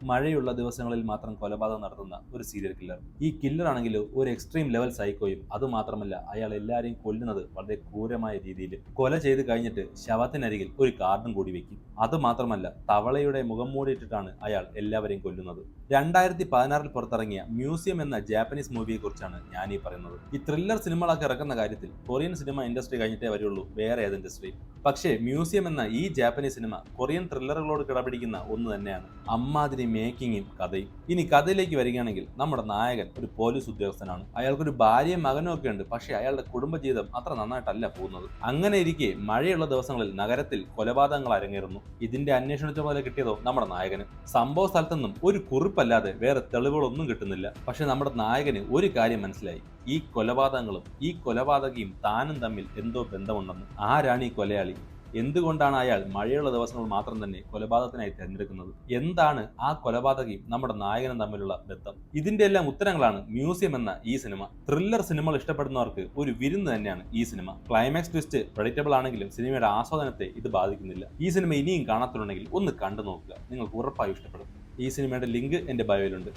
മഴയുള്ള ദിവസങ്ങളിൽ മാത്രം കൊലപാതകം നടത്തുന്ന ഒരു സീരിയൽ കില്ലർ. ഈ കില്ലർ ആണെങ്കിൽ ഒരു എക്സ്ട്രീം ലെവൽ സൈക്കോയും. അതുമാത്രമല്ല, അയാൾ എല്ലാവരെയും കൊല്ലുന്നത് വളരെ ക്രൂരമായ രീതിയിൽ. കൊല ചെയ്ത് കഴിഞ്ഞിട്ട് ശവത്തിനരികിൽ ഒരു കാർഡും കൂടി വെക്കും. അതുമാത്രമല്ല, തവളയുടെ മുഖം മൂടിയിട്ടിട്ടാണ് അയാൾ എല്ലാവരെയും കൊല്ലുന്നത്. 2016 പുറത്തിറങ്ങിയ മ്യൂസിയം എന്ന ജാപ്പനീസ് മൂവിയെ കുറിച്ചാണ് ഞാൻ ഈ പറയുന്നത്. ഈ ത്രില്ലർ സിനിമകളൊക്കെ ഇറക്കുന്ന കാര്യത്തിൽ കൊറിയൻ സിനിമ ഇൻഡസ്ട്രി കഴിഞ്ഞിട്ടേ വരുള്ളൂ വേറെ ഏത് ഇൻഡസ്ട്രി. പക്ഷേ മ്യൂസിയം എന്ന ഈ ജാപ്പനീസ് സിനിമ കൊറിയൻ ത്രില്ലറുകളോട് കിടപിടിക്കുന്ന ഒന്ന് തന്നെയാണ്. അമ്മാതിരി മേക്കിങ്ങും കഥയും. ഇനി കഥയിലേക്ക് വരികയാണെങ്കിൽ, നമ്മുടെ നായകൻ ഒരു പോലീസ് ഉദ്യോഗസ്ഥനാണ്. അയാൾക്കൊരു ഭാര്യയും മകനും ഒക്കെ ഉണ്ട്. പക്ഷേ അയാളുടെ കുടുംബജീവിതം അത്ര നന്നായിട്ടല്ല പോകുന്നത്. അങ്ങനെ ഇരിക്കെ മഴയുള്ള ദിവസങ്ങളിൽ നഗരത്തിൽ കൊലപാതകങ്ങൾ അരങ്ങേറുന്നു. ഇതിന്റെ അന്വേഷണ ചുമതല കിട്ടിയതോ നമ്മുടെ നായകന്. സംഭവ സ്ഥലത്തൊന്നും ഒരു കുറിപ്പല്ലാതെ വേറെ തെളിവുകളൊന്നും കിട്ടുന്നില്ല. പക്ഷെ നമ്മുടെ നായകന് ഒരു കാര്യം മനസ്സിലായി: ഈ കൊലപാതകങ്ങളും ഈ കൊലപാതകയും താനും തമ്മിൽ എന്തോ ബന്ധമുണ്ടെന്ന്. ആരാണ് ഈ കൊലയാളി? എന്തുകൊണ്ടാണ് അയാൾ മഴയുള്ള ദിവസങ്ങൾ മാത്രം തന്നെ കൊലപാതകത്തിനായി തിരഞ്ഞെടുക്കുന്നത്? എന്താണ് ആ കൊലപാതകയും നമ്മുടെ നായകനും തമ്മിലുള്ള ബന്ധം? ഇതിന്റെ എല്ലാം ഉത്തരങ്ങളാണ് മ്യൂസിയം എന്ന ഈ സിനിമ. ത്രില്ലർ സിനിമകൾ ഇഷ്ടപ്പെടുന്നവർക്ക് ഒരു വിരുന്ന് തന്നെയാണ് ഈ സിനിമ. ക്ലൈമാക്സ് ട്വിസ്റ്റ് പ്രെഡിക്റ്റബിൾ ആണെങ്കിലും സിനിമയുടെ ആസ്വാദനത്തെ ഇത് ബാധിക്കുന്നില്ല. ഈ സിനിമ ഇനിയും കാണാത്തുണ്ടെങ്കിൽ ഒന്ന് കണ്ടു നോക്കുക, നിങ്ങൾക്ക് ഉറപ്പായും ഇഷ്ടപ്പെടും. ഈ സിനിമയുടെ ലിങ്ക് എന്റെ ബയോയിലുണ്ട്.